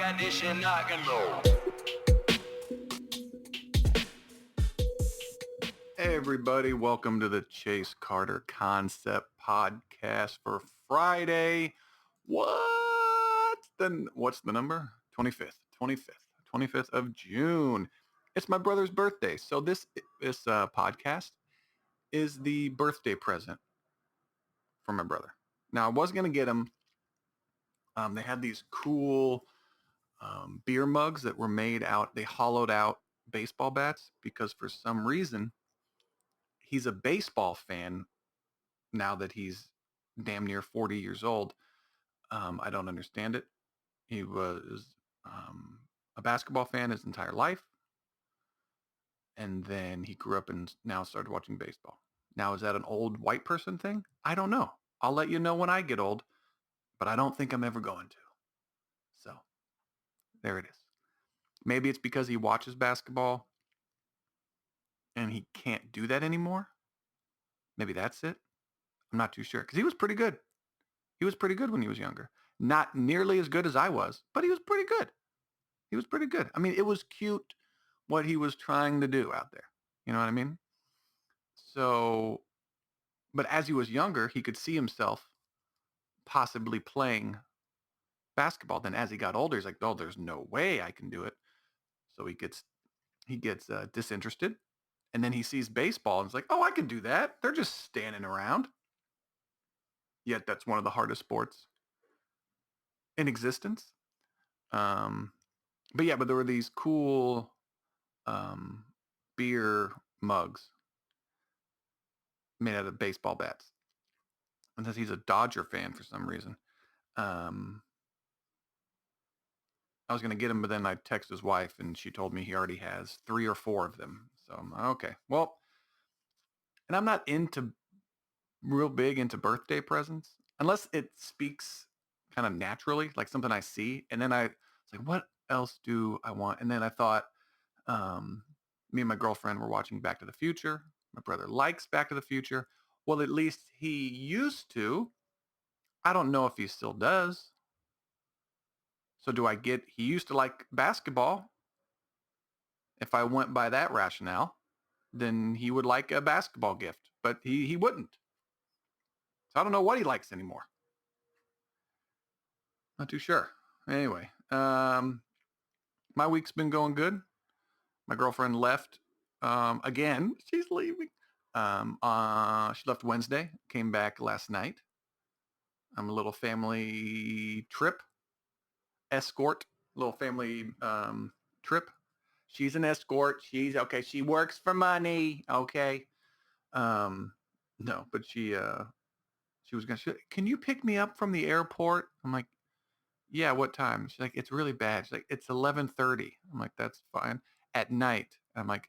edition rock and roll. Hey everybody, welcome to the Chase Carter Concept Podcast for Friday. What's the number? 25th of June. It's my brother's birthday. So this podcast is the birthday present for my brother. Now I was going to get him, they had these cool beer mugs that were made out, they hollowed out baseball bats because for some reason he's a baseball fan now that he's damn near 40 years old. I don't understand it. He was a basketball fan his entire life. And then he grew up and now started watching baseball. Now, is that an old white person thing? I don't know. I'll let you know when I get old, but I don't think I'm ever going to. So there it is. Maybe it's because he watches basketball and he can't do that anymore. Maybe that's it. I'm not too sure because he was pretty good. He was pretty good when he was younger. Not nearly as good as I was, but he was pretty good. He was pretty good. I mean, it was cute what he was trying to do out there. You know what I mean? So, but as he was younger, he could see himself possibly playing basketball. Then as he got older, he's like, oh, there's no way I can do it. So he gets disinterested. And then he sees baseball and is like, oh, I can do that. They're just standing around. Yet that's one of the hardest sports in existence. But there were these cool beer mugs made out of baseball bats. And since he's a Dodger fan for some reason, I was going to get him, but then I texted his wife and she told me he already has 3 or 4 of them. So I'm like, okay, well, and I'm not real big into birthday presents unless it speaks kind of naturally, like something I see. And then I was like, what else do I want? And then I thought, me and my girlfriend were watching Back to the Future. My brother likes Back to the Future. Well, at least he used to. I don't know if he still does. So he used to like basketball. If I went by that rationale, then he would like a basketball gift, but he wouldn't. So I don't know what he likes anymore. Not too sure. Anyway, my week's been going good. My girlfriend left again. She's leaving. She left Wednesday, came back last night. A little family trip, little family trip. She's an escort. She's okay. She works for money. Okay. No, but she was can you pick me up from the airport? I'm like, yeah, what time? She's like, it's really bad. She's like, it's 11:30. I'm like, that's fine. At night. I'm like,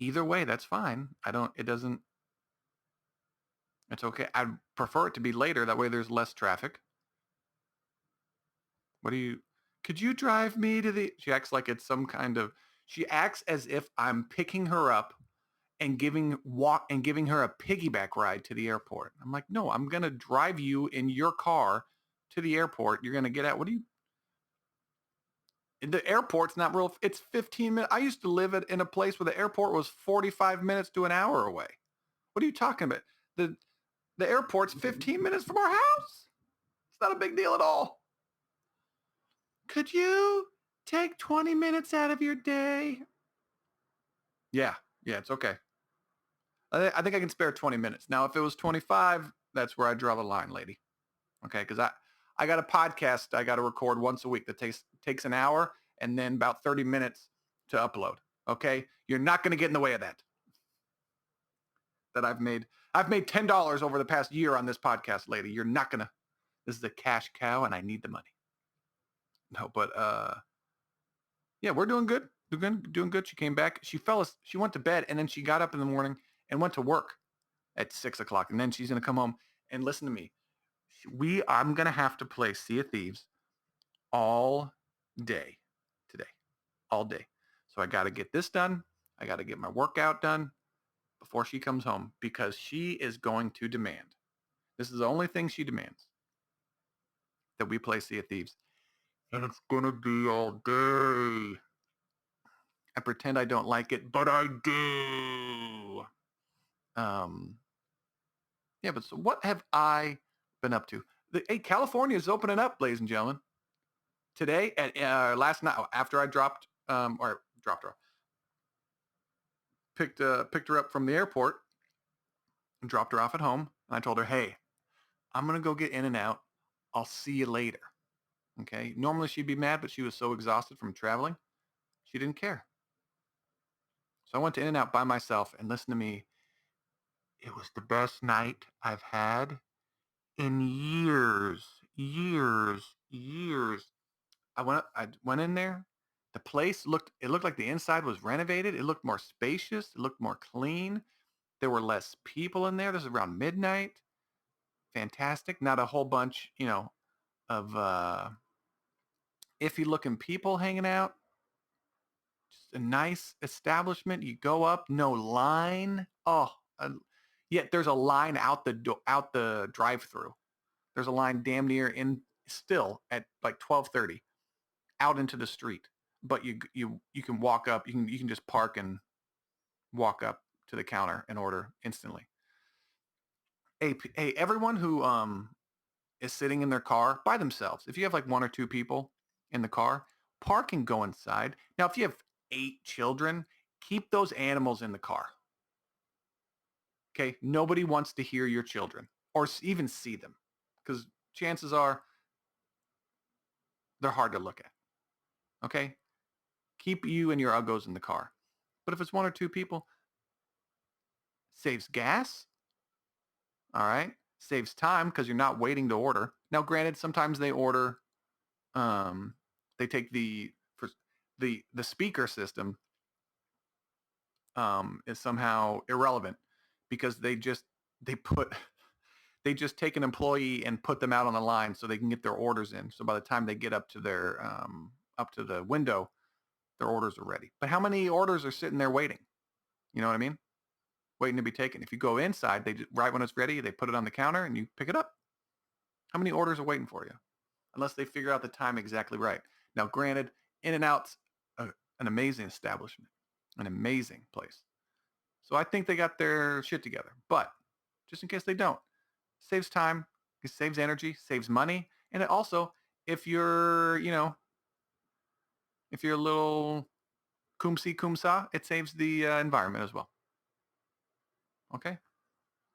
either way, that's fine. It's okay. I'd prefer it to be later. That way there's less traffic. Could you drive me to she acts like it's some kind of, she acts as if I'm picking her up and giving her a piggyback ride to the airport. I'm like, no, I'm going to drive you in your car to the airport. You're going to get out. The airport's not real. It's 15 minutes. I used to live in a place where the airport was 45 minutes to an hour away. What are you talking about? The airport's 15 minutes from our house. It's not a big deal at all. Could you take 20 minutes out of your day? Yeah, it's okay. I think I can spare 20 minutes. Now, if it was 25, that's where I draw the line, lady. Okay, because I got a podcast I got to record once a week that takes an hour and then about 30 minutes to upload. Okay, you're not going to get in the way of that. I've made $10 over the past year on this podcast, lady. You're not gonna. This is a cash cow, and I need the money. No, but yeah, we're doing good. Doing good. She came back. She went to bed, and then she got up in the morning and went to work at 6:00, and then she's gonna come home and listen to me. I'm gonna have to play Sea of Thieves all day today, all day. So I got to get this done. I got to get my workout done before she comes home because she is going to demand. This is the only thing she demands, that we play Sea of Thieves and it's gonna be all day. I pretend I don't like it, but I do. Yeah, but so what have I been up to? Hey, California is opening up, ladies and gentlemen. Today at last night after I dropped her, picked her up from the airport and dropped her off at home. And I told her, hey, I'm gonna go get In and Out. I'll see you later. Okay. Normally she'd be mad, but she was so exhausted from traveling, she didn't care. So I went to In and Out by myself, and listen to me. It was the best night I've had in years, years, years. I went in there. The place looked like the inside was renovated. It looked more spacious. It looked more clean. There were less people in there. This is around midnight. Fantastic. Not a whole bunch, of iffy looking people hanging out. Just a nice establishment. You go up, no line. Oh, yet there's a line out the drive-through. There's a line damn near in still at like 12:30 out into the street. But you can walk up. You can just park and walk up to the counter and order instantly. Hey, everyone who is sitting in their car by themselves. If you have like one or two people in the car, park and go inside. Now, if you have 8 children, keep those animals in the car. Okay. Nobody wants to hear your children or even see them because chances are they're hard to look at. Okay. Keep you and your uggos in the car. But if it's one or two people, saves gas. All right. Saves time because you're not waiting to order. Now, granted, sometimes they order, um, they take the speaker system is somehow irrelevant because they put they just take an employee and put them out on the line so they can get their orders in. So by the time they get up to their up to the window, their orders are ready. But how many orders are sitting there waiting? You know what I mean? Waiting to be taken. If you go inside, right when it's ready, they put it on the counter and you pick it up. How many orders are waiting for you? Unless they figure out the time exactly right. Now, granted, In and Out's an amazing establishment, an amazing place. So I think they got their shit together. But just in case they don't, saves time, it saves energy, saves money, and it also, if you're, if you're a little kumsa, it saves the environment as well. Okay,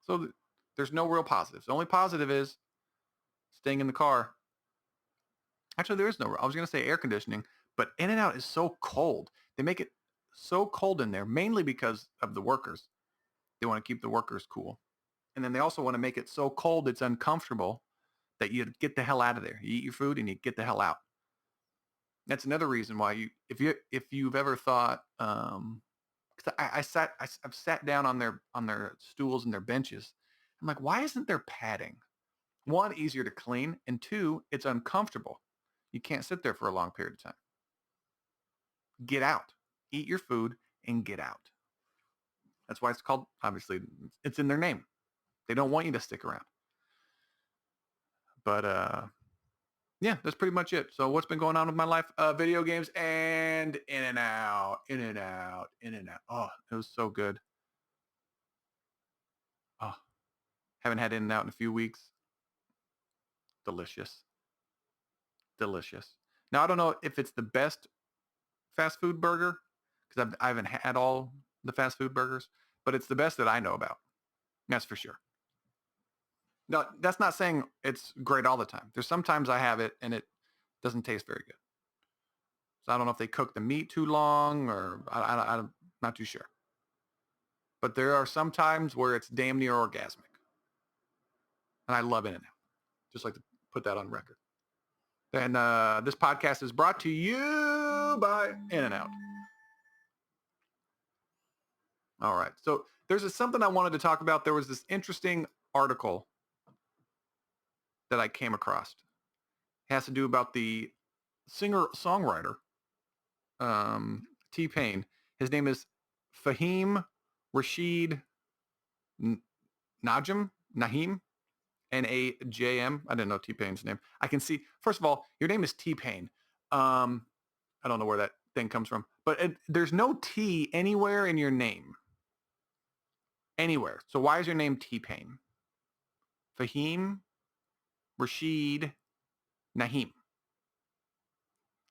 so there's no real positives. The only positive is staying in the car. Actually, there is no. I was going to say air conditioning, but In and Out is so cold. They make it so cold in there, mainly because of the workers. They want to keep the workers cool. And then they also want to make it so cold it's uncomfortable that you get the hell out of there. You eat your food and you get the hell out. That's another reason why if you've ever thought, because I've sat down on their stools and their benches. I'm like, why isn't there padding? One, easier to clean, and two, it's uncomfortable. You can't sit there for a long period of time. Get out, eat your food, and get out. That's why it's called. Obviously, it's in their name. They don't want you to stick around. But yeah, that's pretty much it. So what's been going on with my life? Video games and In and Out, In and Out, In and Out. Oh, it was so good. Oh, haven't had In and Out in a few weeks. Delicious. Delicious. Now, I don't know if it's the best fast food burger because I haven't had all the fast food burgers, but it's the best that I know about. That's for sure. No, that's not saying it's great all the time. There's sometimes I have it and it doesn't taste very good. So I don't know if they cook the meat too long or I'm not too sure. But there are some times where it's damn near orgasmic. And I love In-N-Out. Just like to put that on record. And this podcast is brought to you by In-N-Out. All right. So there's something I wanted to talk about. There was this interesting article that I came across. It has to do about the singer-songwriter, T-Pain. His name is Fahim Rashid Nahim, Najm. I didn't know T-Pain's name. I can see, first of all, your name is T-Pain. Um, I don't know where that thing comes from, but there's no T anywhere in your name. Anywhere. So why is your name T-Pain? Fahim, Rashid, Naheem.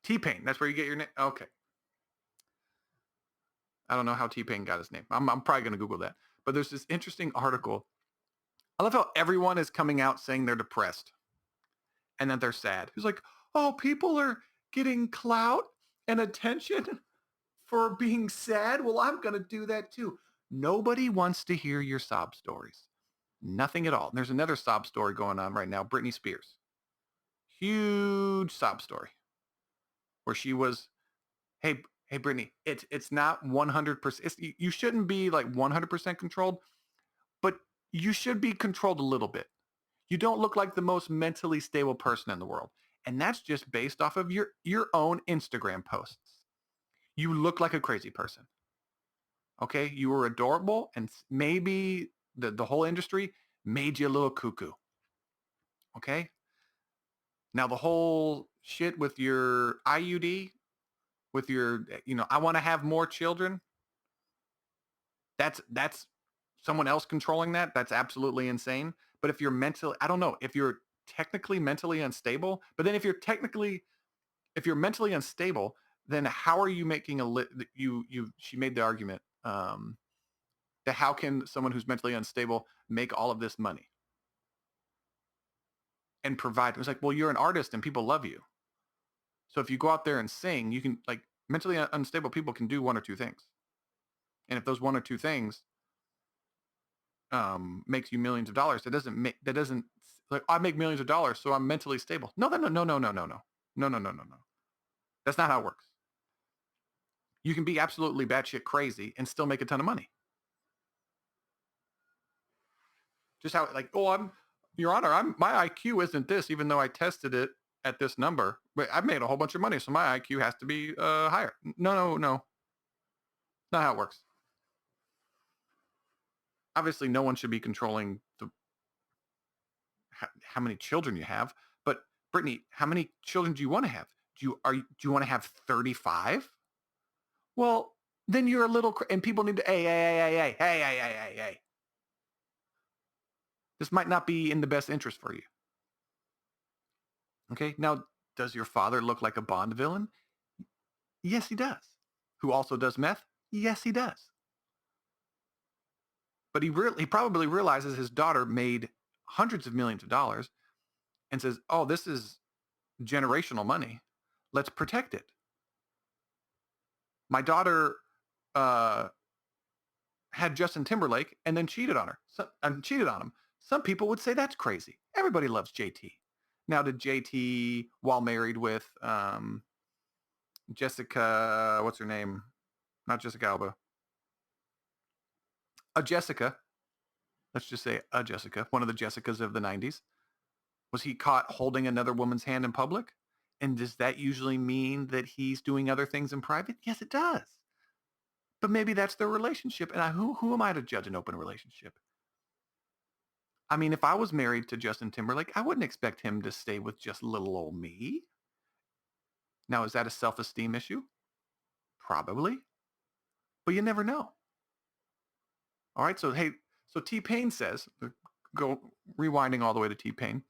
T-Pain. That's where you get your name. Okay. I don't know how T-Pain got his name. I'm probably going to Google that. But there's this interesting article. I love how everyone is coming out saying they're depressed and that they're sad. It's like, oh, people are getting clout and attention for being sad. Well, I'm going to do that too. Nobody wants to hear your sob stories. Nothing at all. And there's another sob story going on right now. Britney Spears. Huge sob story where she was, hey, Brittany, it's not 100%. You shouldn't be like 100% controlled, but you should be controlled a little bit. You don't look like the most mentally stable person in the world. And that's just based off of your own Instagram posts. You look like a crazy person. Okay? You were adorable and maybe the whole industry made you a little cuckoo. Okay? Now the whole shit with your IUD, with your, I want to have more children. That's someone else controlling that. That's absolutely insane. But if you're mentally, I don't know, if you're technically mentally unstable, but then if you're mentally unstable, then how are you making she made the argument that how can someone who's mentally unstable make all of this money and provide? It was like, well, you're an artist and people love you. So if you go out there and sing, you can, like, mentally unstable people can do one or two things. And if those one or two things makes you millions of dollars, that doesn't like, I make millions of dollars, so I'm mentally stable. No. That's not how it works. You can be absolutely batshit crazy and still make a ton of money. Just how, like, Your Honor, my IQ isn't this, even though I tested it at this number. But I've made a whole bunch of money, so my IQ has to be higher. No. Not how it works. Obviously, no one should be controlling how many children you have. But Brittany, how many children do you want to have? Do you want to have 35? Well, then you're a little, and people need to, hey. This might not be in the best interest for you. Okay. Now, does your father look like a Bond villain? Yes, he does. Who also does meth? Yes, he does. But he probably realizes his daughter made hundreds of millions of dollars and says, oh, this is generational money. Let's protect it. My daughter had Justin Timberlake and then cheated on him. Some people would say that's crazy. Everybody loves JT. Now, did JT, while married with Jessica, what's her name? Not Jessica Alba. A Jessica. Let's just say a Jessica, one of the Jessicas of the 90s. Was he caught holding another woman's hand in public? And does that usually mean that he's doing other things in private? Yes, it does. But maybe that's their relationship. And who am I to judge an open relationship? I mean, if I was married to Justin Timberlake, I wouldn't expect him to stay with just little old me. Now, is that a self-esteem issue? Probably. But you never know. All right. So, so T-Pain says, go rewinding all the way to T-Pain.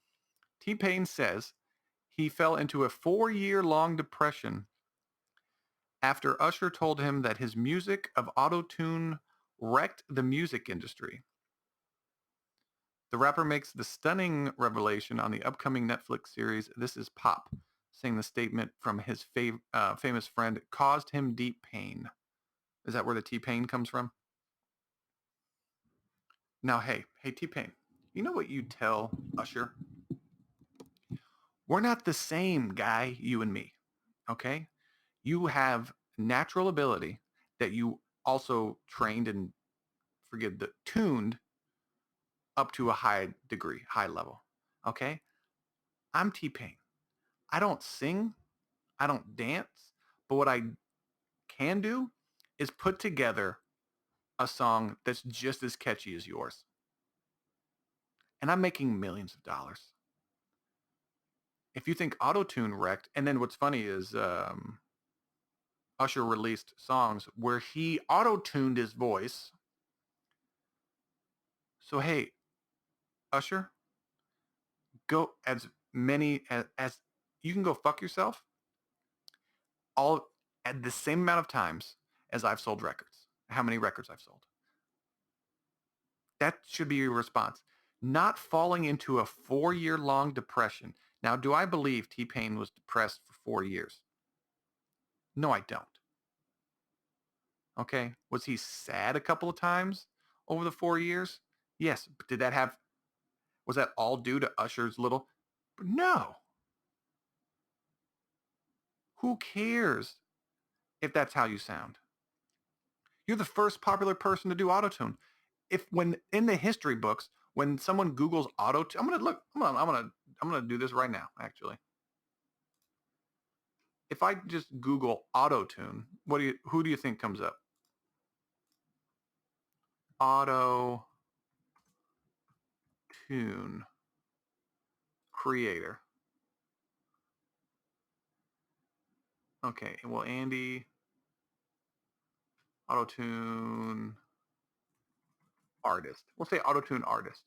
T-Pain says he fell into a 4-year-long depression after Usher told him that his music of auto-tune wrecked the music industry. The rapper makes the stunning revelation on the upcoming Netflix series This Is Pop, saying the statement from his famous friend caused him deep pain. Is that where the T-Pain comes from? Now, hey, T-Pain, you know what you tell Usher? We're not the same guy, you and me, okay? You have natural ability that you also trained and tuned up to a high degree, high level, okay? I'm T-Pain. I don't sing, I don't dance, but what I can do is put together a song that's just as catchy as yours. And I'm making millions of dollars. if you think auto-tune wrecked, and then what's funny is Usher released songs where he auto-tuned his voice. So hey, Usher, go as many as you can go fuck yourself all at the same amount of times as I've sold records. How many records I've sold. That should be your response. Not falling into a 4-year long depression. Now, do I believe T-Pain was depressed for 4 years? No, I don't. Okay. Was he sad a couple of times over the 4 years? Yes. But was that all due to Usher's little? No. Who cares if that's how you sound? You're the first popular person to do autotune. If when in the history books, when someone Googles auto, I'm gonna look. I'm gonna do this right now. Actually, if I just Google auto tune, who do you think comes up? Auto tune creator. Okay, well, Andy, auto tune artist. We'll say auto tune artist.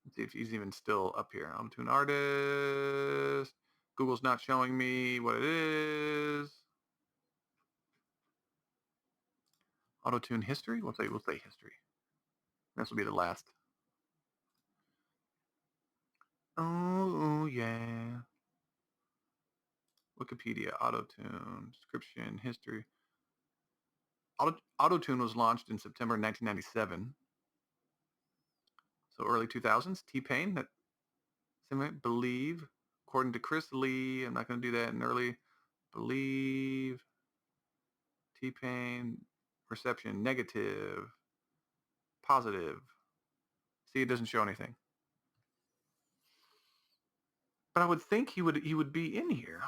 Let's see if he's even still up here. Auto tune artist. Google's not showing me what it is. Auto tune history. We'll say history. This will be the last. Oh yeah. Wikipedia, auto-tune, description, history. Auto-tune was launched in September 1997. So early 2000s. T-Pain, that believe, according to Chris Lee, I'm not going to do that in early, believe, T-Pain, reception, negative, positive. See, it doesn't show anything. But I would think he would be in here.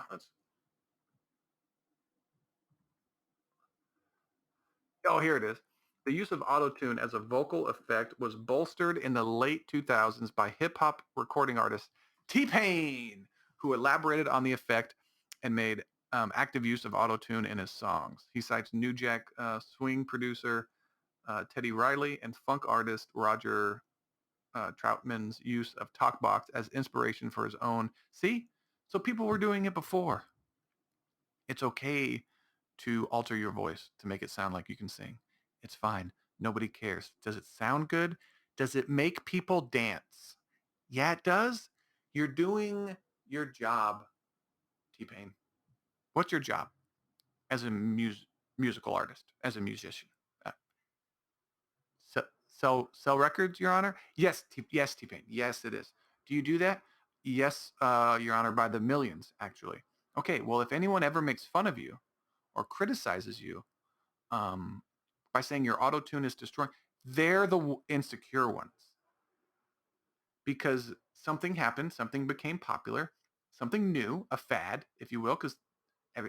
Oh, here it is. The use of autotune as a vocal effect was bolstered in the late 2000s by hip-hop recording artist T-Pain, who elaborated on the effect and made active use of autotune in his songs. He cites New Jack swing producer Teddy Riley and funk artist Roger Troutman's use of talkbox as inspiration for his own. See? So people were doing it before. It's okay to alter your voice to make it sound like you can sing. It's fine. Nobody cares. Does it sound good? Does it make people dance? Yeah, it does. You're doing your job, T-Pain. What's your job as a musical artist, as a musician? Uh, sell records, Your Honor? Yes, yes, T-Pain. Yes, it is. Do you do that? Yes, Your Honor, by the millions, actually. Okay, well, if anyone ever makes fun of you or criticizes you um, by saying your auto tune is destroying, they're the insecure ones because something happened, something became popular, something new, a fad, if you will, because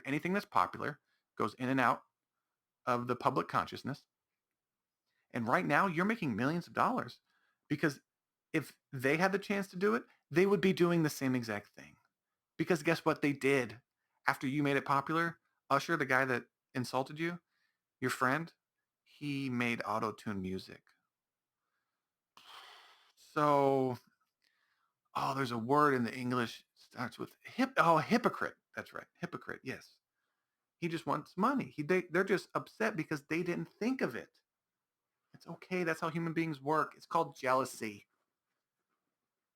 anything that's popular goes in and out of the public consciousness. And right now, you're making millions of dollars because if they had the chance to do it, they would be doing the same exact thing. Because guess what they did after you made it popular? Usher, the guy that insulted you, your friend, he made auto-tune music. So, there's a word in the English starts with hypocrite. That's right. Hypocrite. Yes. He just wants money. They're just upset because they didn't think of it. It's okay. That's how human beings work. It's called jealousy.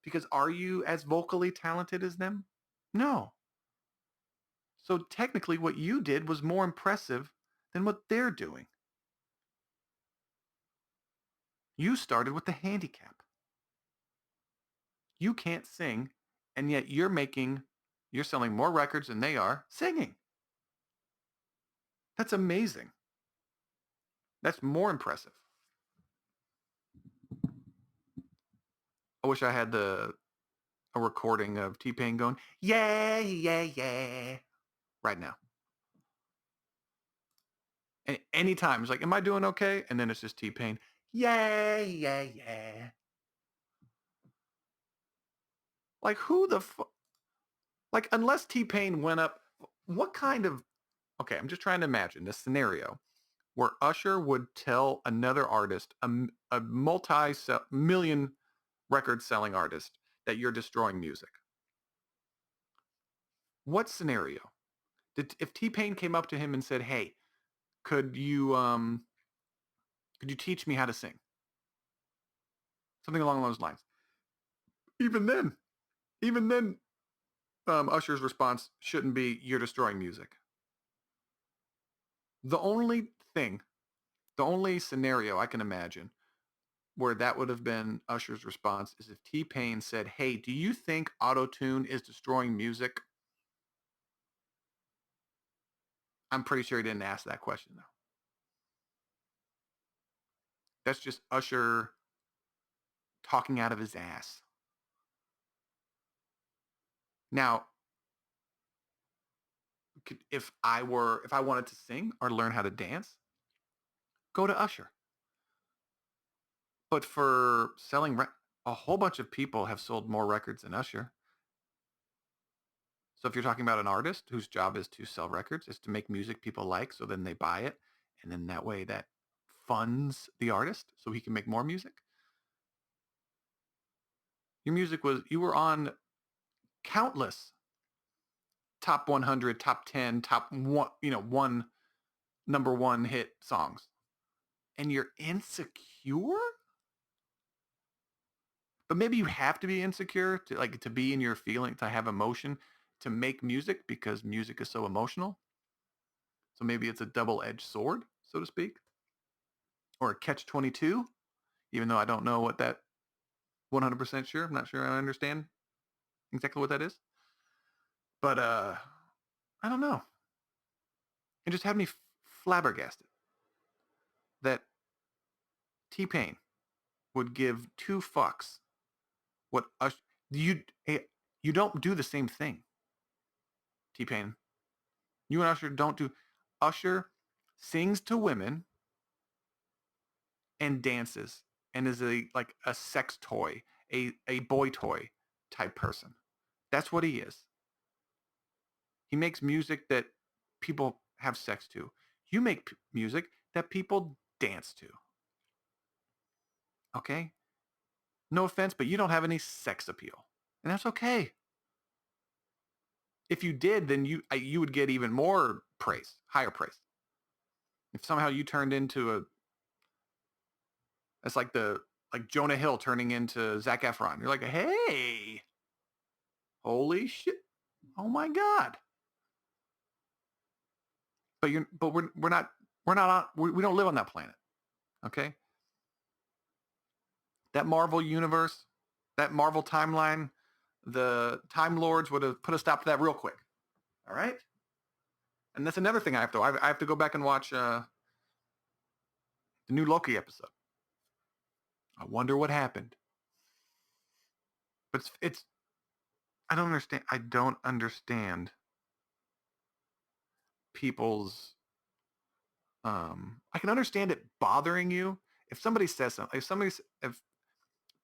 Because are you as vocally talented as them? No. So technically what you did was more impressive than what they're doing. You started with the handicap. You can't sing, and yet you're selling more records than they are singing. That's amazing. That's more impressive. I wish I had a recording of T-Pain going, yeah, yeah, yeah, right now. And anytime it's like, am I doing okay? And then it's just T-Pain, yeah, yeah, yeah. Like who the like unless T-Pain went up, what kind of okay, I'm just trying to imagine this scenario where Usher would tell another artist, a multi-million record selling artist, that you're destroying music. What scenario? If T-Pain came up to him and said, "Hey, could you could you teach me how to sing?" Something along those lines. Even then, even then, Usher's response shouldn't be, "You're destroying music." The only thing, the only scenario I can imagine where that would have been Usher's response is if T-Pain said, "Hey, do you think auto-tune is destroying music?" I'm pretty sure he didn't ask that question though. That's just Usher talking out of his ass. Now, if I wanted to sing or learn how to dance, go to Usher. But for selling a whole bunch of people have sold more records than Usher. So if you're talking about an artist whose job is to sell records, is to make music people like, so then they buy it, and then that way that funds the artist so he can make more music. You were on countless top 100, top 10, top one, one number one hit songs. And you're insecure? But maybe you have to be insecure to be in your feeling, to have emotion, to make music because music is so emotional. So maybe it's a double-edged sword, so to speak, or a catch-22, even though I don't know what that 100% sure. I'm not sure I understand exactly what that is. But I don't know. It just had me flabbergasted that T-Pain would give two fucks what you you don't do the same thing. T-Pain, you and Usher don't do. Usher sings to women and dances and is a sex toy, a boy toy type person. That's what he is. He makes music that people have sex to. You make music that people dance to. Okay? No offense, but you don't have any sex appeal. And that's okay. If you did, then you would get even more praise, higher praise. If somehow you turned into it's like Jonah Hill turning into Zac Efron. You're like, hey, holy shit. Oh my God. But we're not on, we don't live on that planet. Okay. That Marvel universe, that Marvel timeline, the Time Lords would have put a stop to that real quick. All right. And that's another thing I have to go back and watch the new Loki episode. I wonder what happened. But it's I don't understand. I don't understand people's I can understand it bothering you if somebody says something, if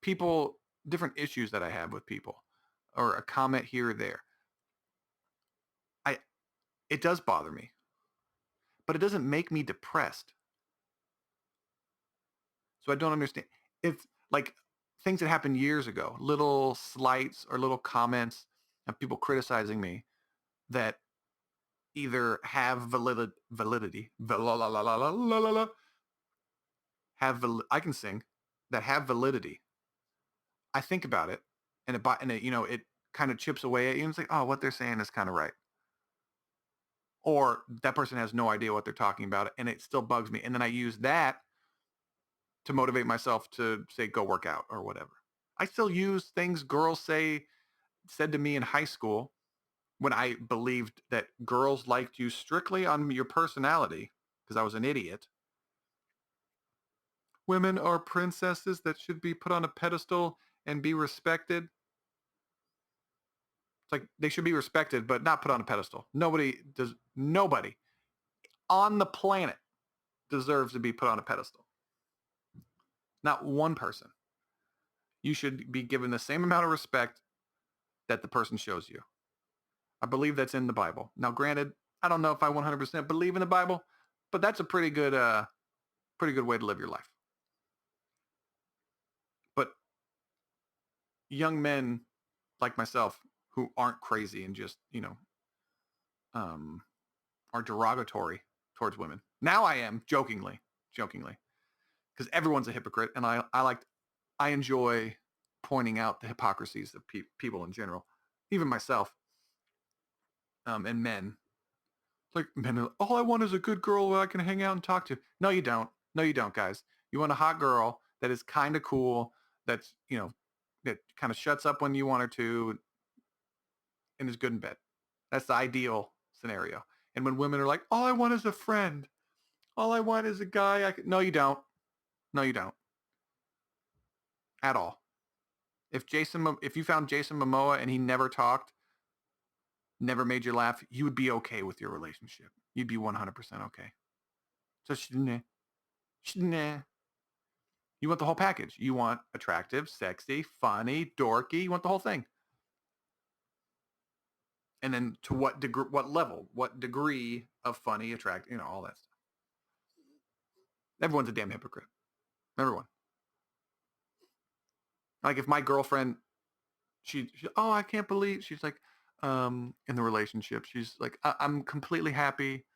people, different issues that I have with people or a comment here or there. I It does bother me, but it doesn't make me depressed. So I don't understand. It's like things that happened years ago, little slights or little comments of people criticizing me that either have validity, I can sing, that have validity. I think about it, it kind of chips away at you and it's like, oh, what they're saying is kind of right. Or that person has no idea what they're talking about and it still bugs me. And then I use that to motivate myself to say, go work out or whatever. I still use things girls said to me in high school when I believed that girls liked you strictly on your personality because I was an idiot. Women are princesses that should be put on a pedestal and be respected. It's like they should be respected, but not put on a pedestal. Nobody on the planet deserves to be put on a pedestal. Not one person. You should be given the same amount of respect that the person shows you. I believe that's in the Bible. Now, granted, I don't know if I 100% believe in the Bible, but that's a pretty good way to live your life. But young men like myself who aren't crazy and just, um, are derogatory towards women. Now I am jokingly, because everyone's a hypocrite, and I enjoy pointing out the hypocrisies of people in general, even myself, and men. Like men, all I want is a good girl who I can hang out and talk to. No, you don't. No, you don't, guys. You want a hot girl that is kind of cool, that's that kind of shuts up when you want her to, and is good in bed. That's the ideal scenario. And when women are like, all I want is a friend. All I want is a guy. No, you don't. No, you don't. At all. If you found Jason Momoa and he never talked, never made you laugh, you would be okay with your relationship. You'd be 100% okay. So nah. You want the whole package. You want attractive, sexy, funny, dorky. You want the whole thing. And then to what degree, what level, what degree of funny, attractive, all that stuff. Everyone's a damn hypocrite. Everyone. Like if my girlfriend, oh, I can't believe, she's like, in the relationship, she's like, I'm completely happy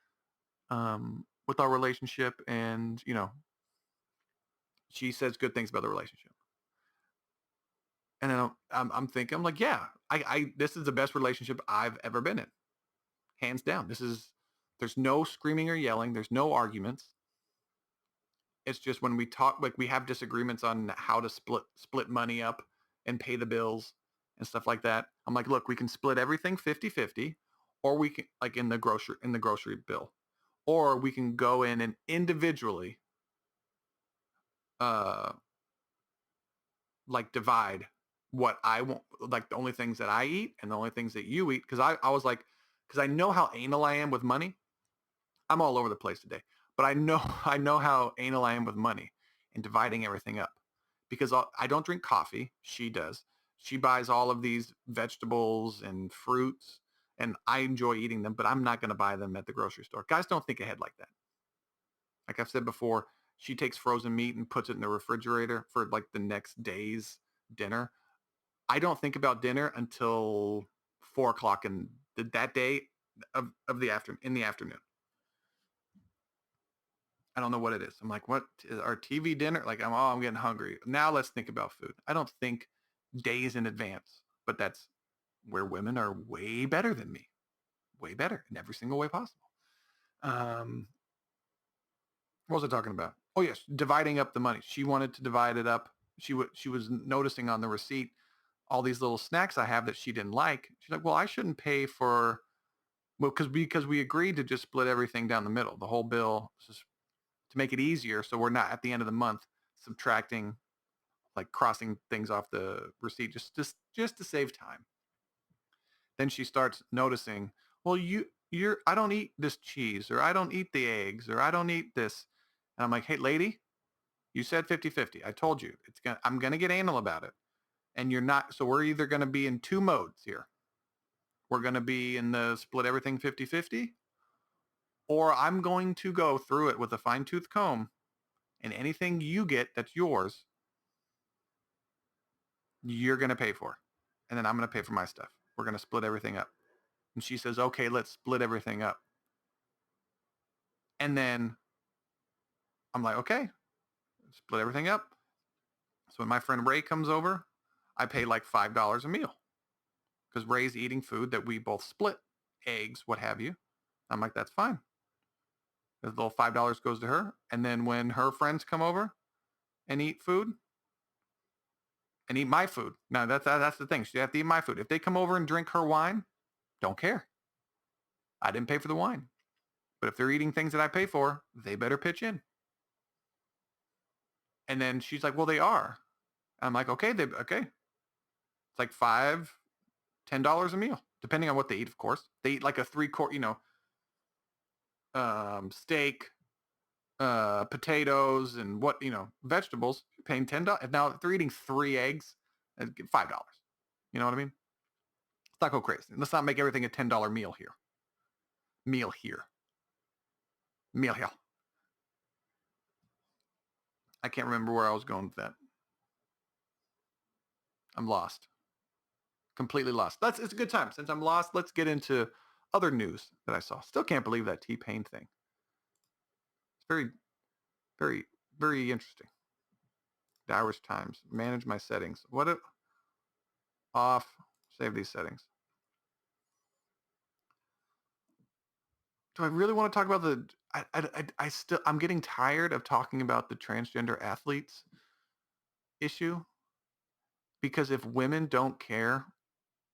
with our relationship, and she says good things about the relationship. And then I'm thinking, I'm like, yeah, I this is the best relationship I've ever been in, hands down. There's no screaming or yelling, there's no arguments. It's just when we talk, like we have disagreements on how to split money up and pay the bills and stuff like that. I'm like, look, we can split everything 50-50, or we can, like in the grocery bill, or we can go in and individually uh like divide what I want, like the only things that I eat and the only things that you eat. Cause I was like, cause I know how anal I am with money. I'm all over the place today, but I know, I know how anal I am with money and dividing everything up, because I don't drink coffee. She does. She buys all of these vegetables and fruits, and I enjoy eating them, but I'm not going to buy them at the grocery store. Guys don't think ahead like that. Like I've said before, she takes frozen meat and puts it in the refrigerator for like the next day's dinner. I don't think about dinner until 4 o'clock in that day of the afternoon, in the afternoon. I don't know what it is. I'm like, what is our TV dinner? Like, I'm getting hungry. Now let's think about food. I don't think days in advance, but that's where women are way better than me. Way better in every single way possible. What was I talking about? Oh yes, dividing up the money. She wanted to divide it up. She was noticing on the receipt all these little snacks I have that she didn't like. She's like, well, I shouldn't pay for, well, because we agreed to just split everything down the middle, the whole bill, just to make it easier, so we're not at the end of the month subtracting, like crossing things off the receipt, just to save time. Then she starts noticing, well, you're I don't eat this cheese, or I don't eat the eggs, or I don't eat this. And I'm like, hey lady, you said 50-50. I told you I'm gonna get anal about it. And you're not, so we're either gonna be in two modes here. We're gonna be in the split everything 50-50, or I'm going to go through it with a fine-tooth comb, and anything you get that's yours, you're going to pay for. And then I'm going to pay for my stuff. We're going to split everything up. And she says, okay, let's split everything up. And then I'm like, okay, split everything up. So when my friend Ray comes over, I pay like $5 a meal, because Ray's eating food that we both split, eggs, what have you. I'm like, that's fine. The little $5 goes to her. And then when her friends come over and eat food, and eat my food. Now that's the thing. She have to eat my food. If they come over and drink her wine, don't care. I didn't pay for the wine. But if they're eating things that I pay for, they better pitch in. And then she's like, well, they are. I'm like, okay, okay. It's like $5, $10 a meal, depending on what they eat, of course. They eat like a 3-quart, steak, potatoes, and vegetables. You're paying $10. Now, if they're eating 3 eggs, $5. You know what I mean? not go crazy. Let's not make everything a $10 meal here. Meal here. Meal here. I can't remember where I was going with that. I'm lost. Completely lost. It's a good time. Since I'm lost, let's get into other news that I saw. Still can't believe that T-Pain thing. It's very, very, very interesting. The Irish Times. Manage my settings. What if off? Save these settings. Do I really want to talk about the? I'm getting tired of talking about the transgender athletes issue, because if women don't care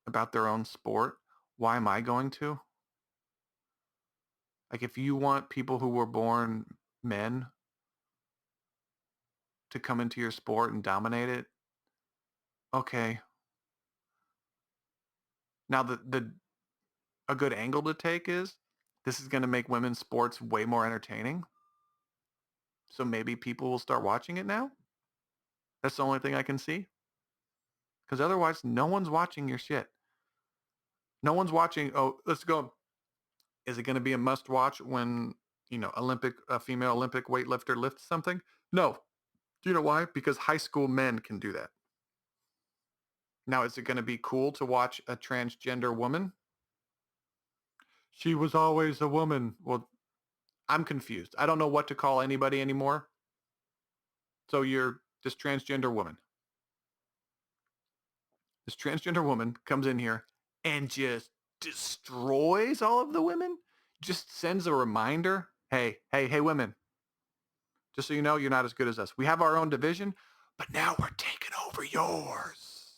about their own sport, why am I going to? Like, if you want people who were born men to come into your sport and dominate it, okay. Now the a good angle to take is this is going to make women's sports way more entertaining. So maybe people will start watching it now. That's the only thing I can see. Because otherwise, no one's watching your shit. No one's watching. Oh, let's go. Is it going to be a must watch when, a female Olympic weightlifter lifts something? No. Do you know why? Because high school men can do that. Now, is it going to be cool to watch a transgender woman? She was always a woman. Well, I'm confused. I don't know what to call anybody anymore. So you're this transgender woman. This transgender woman comes in here and just destroys all of the women. Just sends a reminder. Hey, women. Just so you know, you're not as good as us. We have our own division, but now we're taking over yours.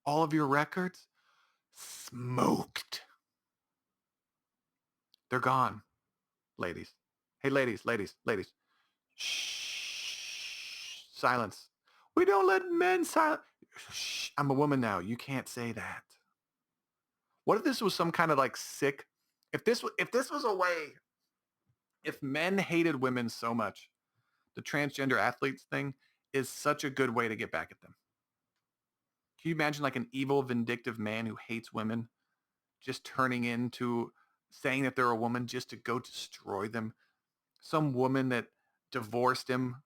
All of your records, smoked. They're gone, ladies. Hey, ladies. Shh. Silence. We don't let men silence. Shh. I'm a woman now. You can't say that. What if this was some kind of like sick? If this was a way, if men hated women so much, the transgender athletes thing is such a good way to get back at them. Can you imagine like an evil, vindictive man who hates women just turning into saying that they're a woman just to go destroy them? Some woman that divorced him,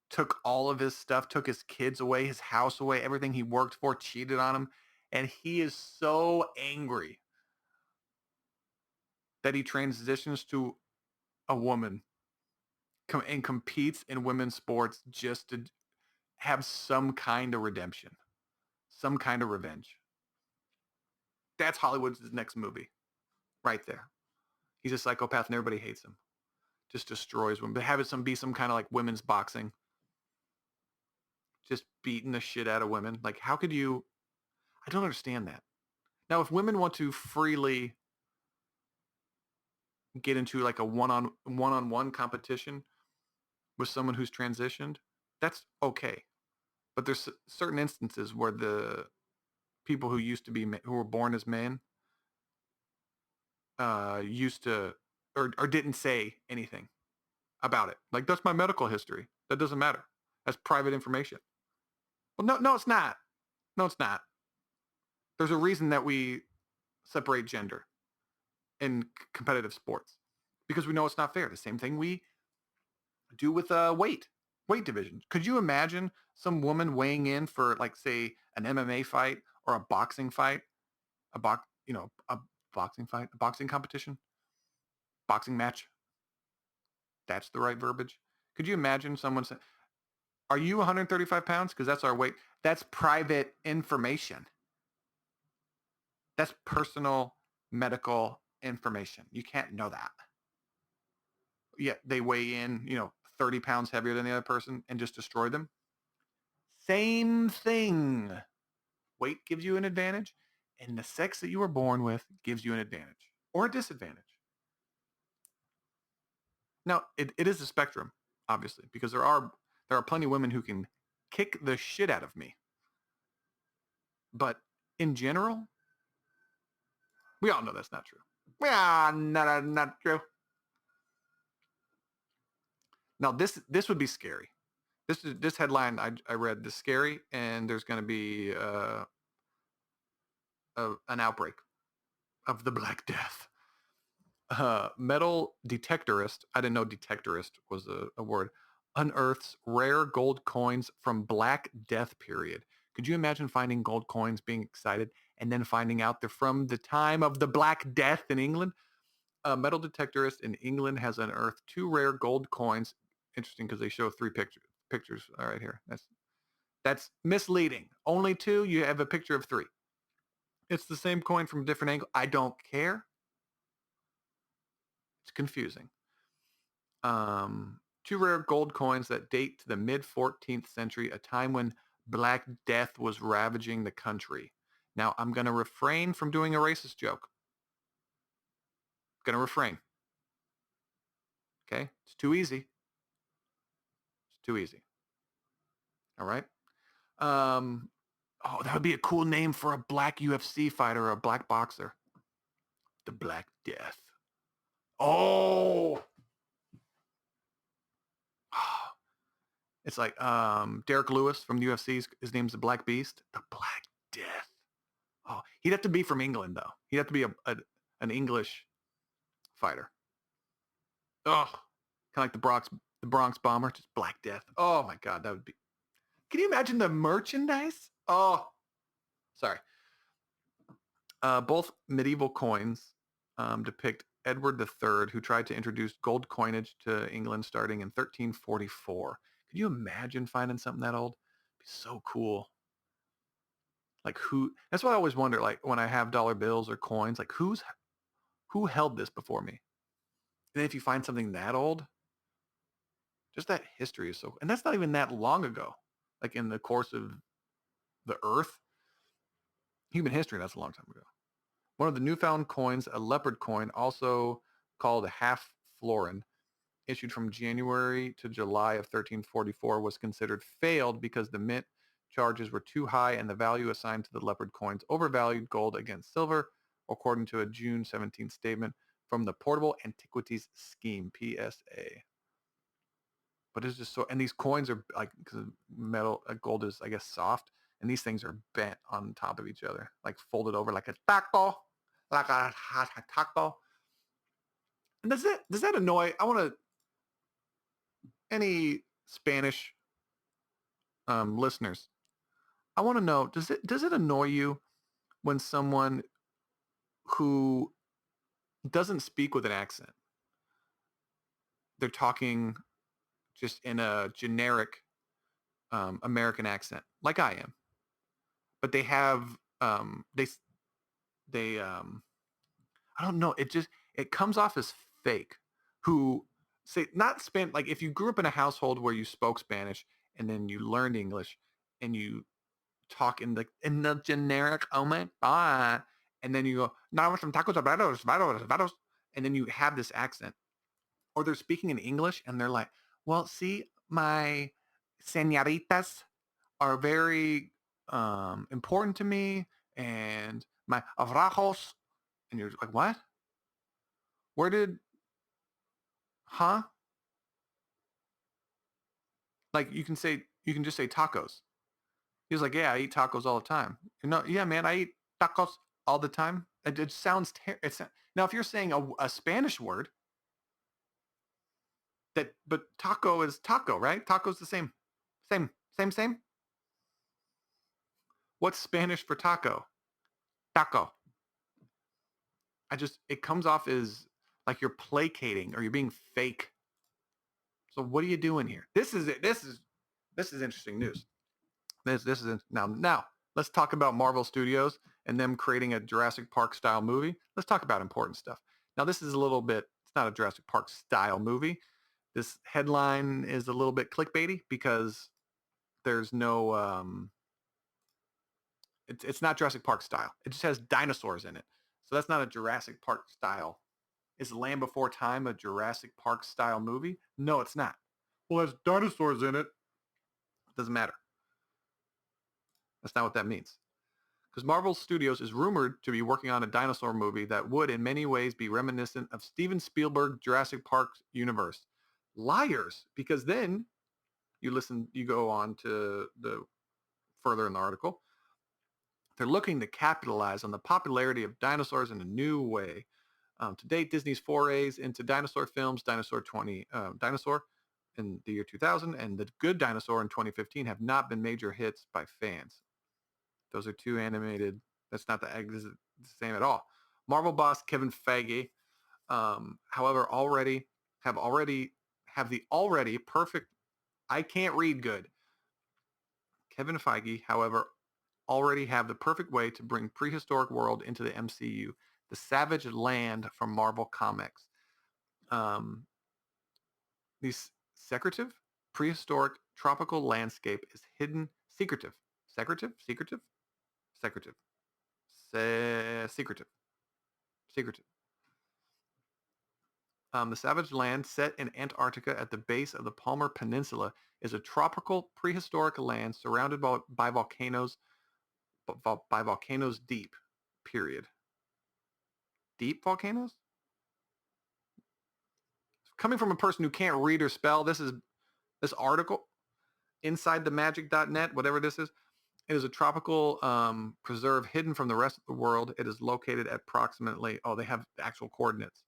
took all of his stuff, took his kids away, his house away, everything he worked for, cheated on him. And he is so angry that he transitions to a woman and competes in women's sports just to have some kind of redemption, some kind of revenge. That's Hollywood's next movie right there. He's a psychopath and everybody hates him. Just destroys women. But have it be some kind of like women's boxing. Just beating the shit out of women. Like, how could you? I don't understand that. Now, if women want to freely get into like a one-on-one competition with someone who's transitioned, that's okay. But there's certain instances where the people who used to be who were born as men used to or didn't say anything about it. Like, that's my medical history. That doesn't matter. That's private information. Well, no, it's not. No, it's not. There's a reason that we separate gender in competitive sports because we know it's not fair. The same thing we do with weight division. Could you imagine some woman weighing in for like, say, an MMA fight or a boxing fight, a boxing fight, a boxing competition, boxing match? That's the right verbiage. Could you imagine someone saying, are you 135 pounds? Because that's our weight. That's private information. That's personal medical information. You can't know that. Yet they weigh in, 30 pounds heavier than the other person and just destroy them. Same thing. Weight gives you an advantage, and the sex that you were born with gives you an advantage or a disadvantage. Now, it is a spectrum, obviously, because there are plenty of women who can kick the shit out of me. But in general, we all know that's not true. Yeah, not true. Now, this would be scary. This headline I read this scary, and there's going to be an outbreak of the Black Death. Metal detectorist, I didn't know detectorist was a word, unearths rare gold coins from Black Death period. Could you imagine finding gold coins, being excited, and then finding out they're from the time of the Black Death in England? A metal detectorist in England has unearthed two rare gold coins. Interesting because they show three pictures. All right, here. That's misleading. Only two. You have a picture of three. It's the same coin from a different angle. I don't care. It's confusing. Two rare gold coins that date to the mid 14th century, a time when Black Death was ravaging the country. Now, I'm going to refrain from doing a racist joke. Going to refrain. Okay? It's too easy. It's too easy. All right? Oh, that would be a cool name for a black UFC fighter or a black boxer. The Black Death. Oh! It's like Derek Lewis from the UFC. His name's the Black Beast. The Black Death. Oh, he'd have to be from England, though. He'd have to be an English fighter. Oh, kind of like the Bronx Bomber, just Black Death. Oh my God, that would be. Can you imagine the merchandise? Oh, sorry. Both medieval coins depict Edward III, who tried to introduce gold coinage to England starting in 1344. Could you imagine finding something that old? It'd be so cool. Like who? That's what I always wonder. Like when I have dollar bills or coins, like who held this before me? And if you find something that old, just that history is so, and that's not even that long ago. Like in the course of the earth, human history, that's a long time ago. One of the newfound coins, a leopard coin, also called a half florin, issued from January to July of 1344, was considered failed because the mint charges were too high and the value assigned to the leopard coins overvalued gold against silver, according to a June 17th statement from the Portable Antiquities Scheme, PSA. But it's just so, and these coins are like, because metal, gold is, I guess, soft, and these things are bent on top of each other, like folded over like a taco, like a taco. And does that annoy? I want to, any Spanish listeners, I want to know, does it annoy you when someone who doesn't speak with an accent, they're talking just in a generic American accent, like I am, but they have they I don't know, it comes off as fake. Who say not span like if you grew up in a household where you spoke Spanish and then you learned English and you talk in the generic oh my god, and then you go now with some tacos vados, and then you have this accent, or they're speaking in English and they're like, well, see, my senoritas are very important to me, and my avrajos, and you're like, what? Where did, huh? Like you can just say tacos. He was like, yeah, I eat tacos all the time. You know, yeah, man, I eat tacos all the time. It sounds now if you're saying a Spanish word but taco is taco, right? Taco's the same, same. What's Spanish for taco? Taco. It comes off as like you're placating or you're being fake. So what are you doing here? This is it. This is interesting news. This is now let's talk about Marvel Studios and them creating a Jurassic Park style movie. Let's talk about important stuff. Now this is a little bit, it's not a Jurassic Park style movie. This headline is a little bit clickbaity because there's no it's not Jurassic Park style. It just has dinosaurs in it. So that's not a Jurassic Park style. Is Land Before Time a Jurassic Park style movie? No, it's not. Well, there's dinosaurs in it. Doesn't matter. That's not what that means. Because Marvel Studios is rumored to be working on a dinosaur movie that would in many ways be reminiscent of Steven Spielberg's Jurassic Park universe. Liars, because then You go on to the further in the article. They're looking to capitalize on the popularity of dinosaurs in a new way. To date, Disney's forays into dinosaur films, Dinosaur in the year 2000 and The Good Dinosaur in 2015 have not been major hits by fans. Those are two animated. That's not the same at all. Marvel boss Kevin Feige, however, have the already perfect. I can't read good. Kevin Feige, however, already have the perfect way to bring prehistoric world into the MCU. The Savage Land from Marvel Comics. The secretive, prehistoric, tropical landscape is hidden, secretive, secretive. The Savage Land, set in Antarctica at the base of the Palmer Peninsula, is a tropical prehistoric land surrounded by volcanoes, deep, period. Deep volcanoes? Coming from a person who can't read or spell, this article, InsideTheMagic.net, whatever this is, it is a tropical preserve hidden from the rest of the world. It is located at approximately, they have the actual coordinates.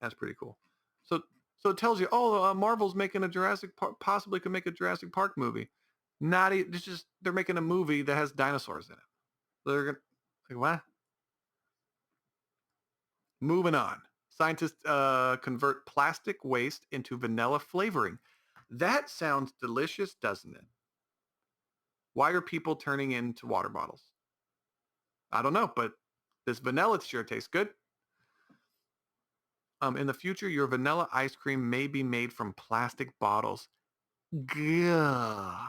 That's pretty cool. So it tells you, Marvel's making a possibly could make a Jurassic Park movie. It's just, they're making a movie that has dinosaurs in it. They're going to, what? Moving on. Scientists convert plastic waste into vanilla flavoring. That sounds delicious, doesn't it? Why are people turning into water bottles? I don't know, but this vanilla sure tastes good. In the future, your vanilla ice cream may be made from plastic bottles. Gah.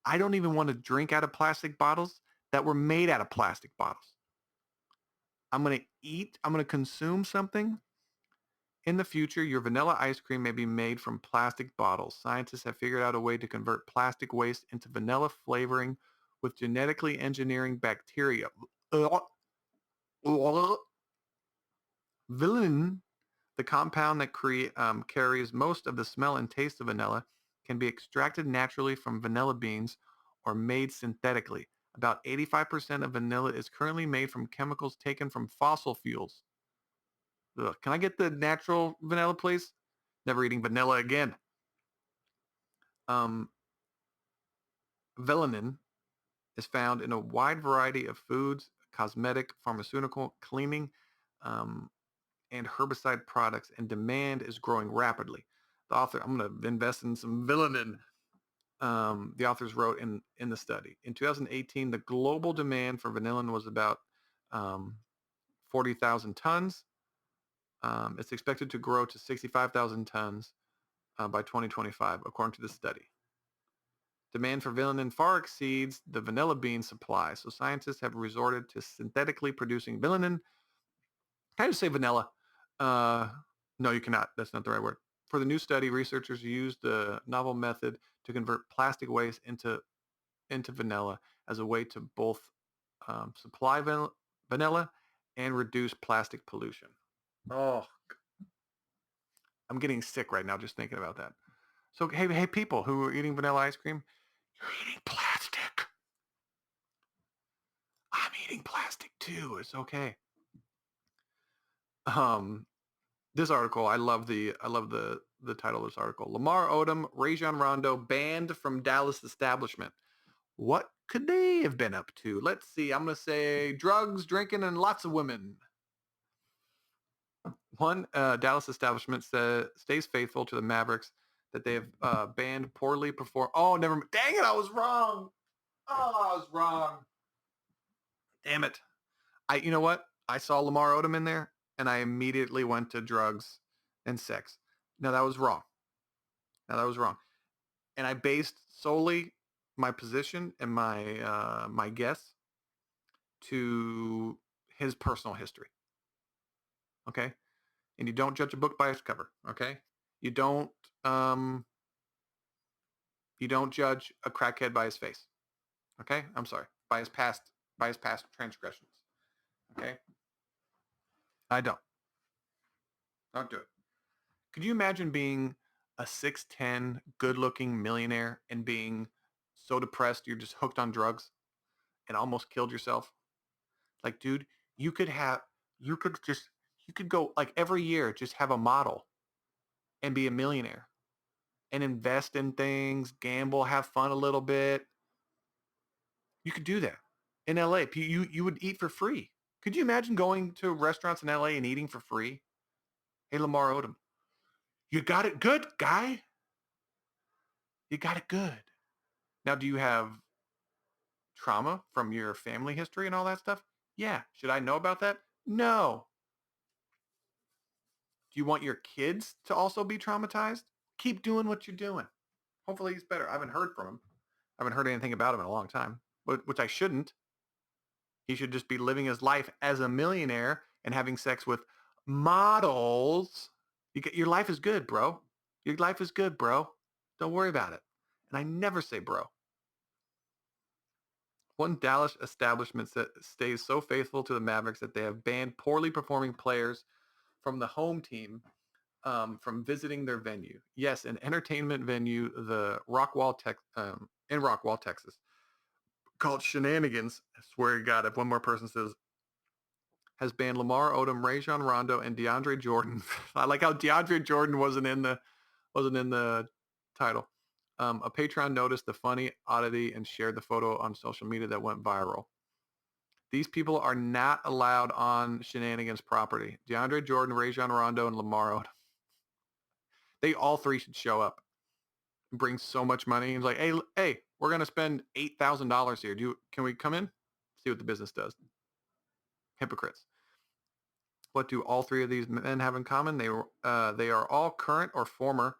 I don't even want to drink out of plastic bottles that were made out of plastic bottles. I'm going to consume something. In the future, your vanilla ice cream may be made from plastic bottles. Scientists have figured out a way to convert plastic waste into vanilla flavoring with genetically engineering bacteria. Vanillin, the compound that carries most of the smell and taste of vanilla, can be extracted naturally from vanilla beans or made synthetically. About 85% of vanilla is currently made from chemicals taken from fossil fuels. Ugh. Can I get the natural vanilla, please? Never eating vanilla again. Vanillin is found in a wide variety of foods, cosmetic, pharmaceutical, cleaning, and herbicide products, and demand is growing rapidly. The author, I'm going to invest in some vanillin. The authors wrote in the study. In 2018, the global demand for vanillin was about 40,000 tons. It's expected to grow to 65,000 tons by 2025, according to the study. Demand for vanillin far exceeds the vanilla bean supply, so scientists have resorted to synthetically producing vanillin. Can I just say vanilla? No, you cannot. That's not the right word. For the new study, researchers used a novel method to convert plastic waste into vanilla as a way to both supply vanilla and reduce plastic pollution. Oh, I'm getting sick right now just thinking about that. So, hey, people who are eating vanilla ice cream, you're eating plastic. I'm eating plastic too. It's okay. This article, I love the title of this article. Lamar Odom, Rajon Rondo banned from Dallas establishment. What could they have been up to? Let's see. I'm going to say drugs, drinking, and lots of women. One Dallas establishment stays faithful to the Mavericks that they have banned poorly perform. Oh, never mind. Dang it, I was wrong. Oh, I was wrong. Damn it. You know what? I saw Lamar Odom in there, and I immediately went to drugs and sex. Now that was wrong. And I based solely my position and my guess to his personal history. Okay? And you don't judge a book by its cover, okay? You don't judge a crackhead by his face. Okay? I'm sorry. By his past transgressions. Okay? I don't do it. Could you imagine being a 6'10", good-looking millionaire and being so depressed you're just hooked on drugs and almost killed yourself? Like, dude, you could have, you could just, you could go like every year, just have a model and be a millionaire and invest in things, gamble, have fun a little bit. You could do that in LA. You would eat for free. Could you imagine going to restaurants in LA and eating for free? Hey, Lamar Odom, you got it good, guy. You got it good. Now, do you have trauma from your family history and all that stuff? Yeah. Should I know about that? No. Do you want your kids to also be traumatized? Keep doing what you're doing. Hopefully he's better. I haven't heard from him. I haven't heard anything about him in a long time, which I shouldn't. He should just be living his life as a millionaire and having sex with models. Your life is good, bro. Your life is good, bro. Don't worry about it. And I never say bro. One Dallas establishment stays so faithful to the Mavericks that they have banned poorly performing players from the home team from visiting their venue. Yes, an entertainment venue, the in Rockwall, Texas, called Shenanigans. I swear to God, if one more person says, has banned Lamar Odom, Rajon Rondo, and DeAndre Jordan. I like how DeAndre Jordan wasn't in the title. A Patreon noticed the funny oddity and shared the photo on social media that went viral. These people are not allowed on Shenanigans property. DeAndre Jordan, Rajon Rondo, and Lamar Odom. They all three should show up and bring so much money. And like, hey, we're gonna spend $8,000 here. Can we come in? See what the business does. Hypocrites. What do all three of these men have in common? They are all current or former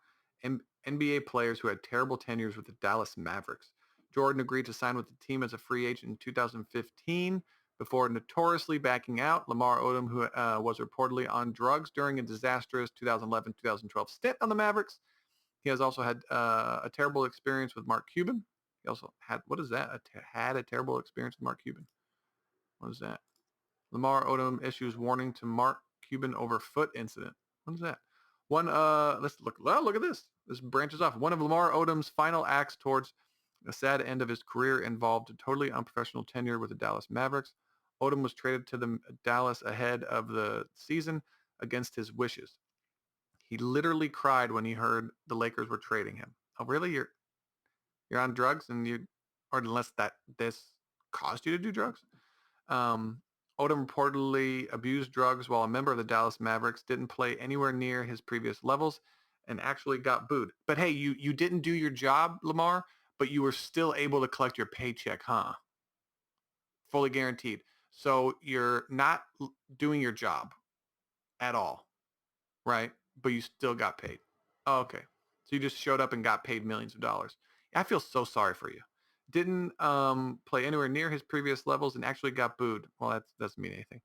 NBA players who had terrible tenures with the Dallas Mavericks. Jordan agreed to sign with the team as a free agent in 2015 before notoriously backing out. Lamar Odom, who was reportedly on drugs during a disastrous 2011-2012 stint on the Mavericks. He has also had a terrible experience with Mark Cuban. He also had, what is that? Had a terrible experience with Mark Cuban. What is that? Lamar Odom issues warning to Mark Cuban over foot incident. What is that? Let's look. Oh, look at this. This branches off. One of Lamar Odom's final acts towards a sad end of his career involved a totally unprofessional tenure with the Dallas Mavericks. Odom was traded to the Dallas ahead of the season against his wishes. He literally cried when he heard the Lakers were trading him. Oh, really? You're on drugs or unless this caused you to do drugs? Um, Odom reportedly abused drugs while a member of the Dallas Mavericks, didn't play anywhere near his previous levels, and actually got booed. But hey, you didn't do your job, Lamar, but you were still able to collect your paycheck, huh? Fully guaranteed. So you're not doing your job at all, right? But you still got paid. Oh, okay. So you just showed up and got paid millions of dollars. I feel so sorry for you. Didn't play anywhere near his previous levels and actually got booed. Well, that doesn't mean anything.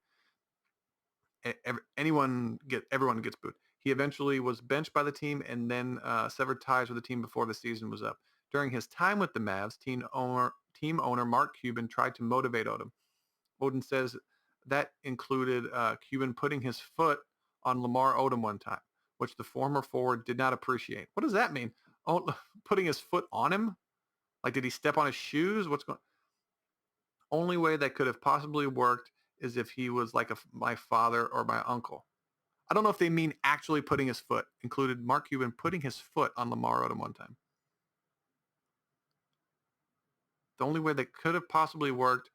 Everyone gets booed. He eventually was benched by the team and then severed ties with the team before the season was up. During his time with the Mavs, team owner Mark Cuban tried to motivate Odom. Odom says that included Cuban putting his foot on Lamar Odom one time, which the former forward did not appreciate. What does that mean? Oh, putting his foot on him? Like, did he step on his shoes? What's going? Only way that could have possibly worked is if he was like my father or my uncle. I don't know if they mean actually putting his foot. Included Mark Cuban putting his foot on Lamar Odom one time. The only way that could have possibly worked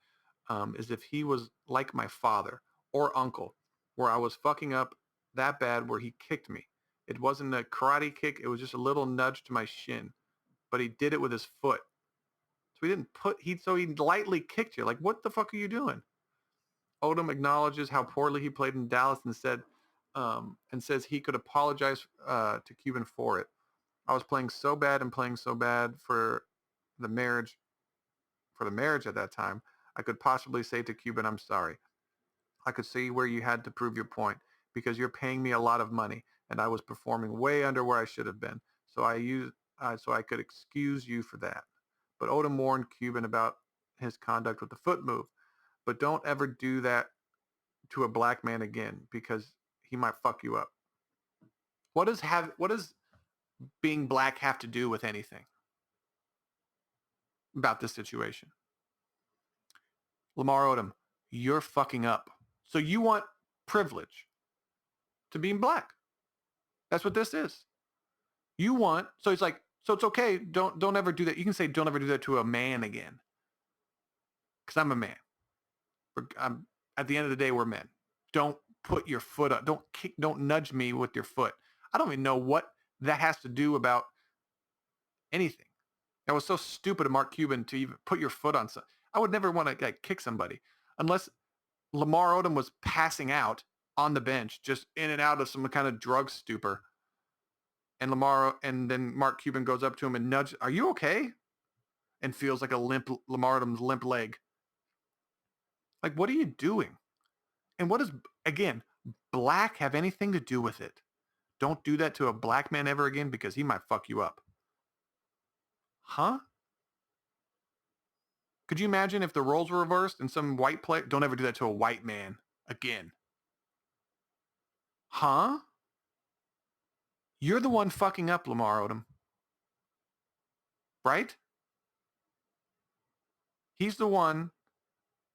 is if he was like my father or uncle, where I was fucking up that bad where he kicked me. It wasn't a karate kick. It was just a little nudge to my shin, but he did it with his foot. So he lightly kicked you. Like, what the fuck are you doing? Odom acknowledges how poorly he played in Dallas and says he could apologize to Cuban for it. I was playing so bad and playing so bad the marriage for the marriage at that time. I could possibly say to Cuban, I'm sorry. I could see where you had to prove your point because you're paying me a lot of money and I was performing way under where I should have been. So I could excuse you for that. But Odom warned Cuban about his conduct with the foot move. But don't ever do that to a black man again because he might fuck you up. What does being black have to do with anything about this situation? Lamar Odom, you're fucking up. So you want privilege to being black. That's what this is. You want, so it's like, so it's okay. Don't ever do that. You can say, don't ever do that to a man again. Because I'm a man. At the end of the day, we're men. Don't put your foot up. Don't nudge me with your foot. I don't even know what that has to do about anything. That was so stupid of Mark Cuban to even put your foot on something. I would never want to like kick somebody unless Lamar Odom was passing out on the bench, just in and out of some kind of drug stupor. And then Mark Cuban goes up to him and nudges, "Are you okay?" And feels like a Lamar Odom's limp leg. Like, what are you doing? And what does, again, black have anything to do with it? Don't do that to a black man ever again because he might fuck you up. Huh? Could you imagine if the roles were reversed and some white player, don't ever do that to a white man again? Huh? You're the one fucking up, Lamar Odom. Right? He's the one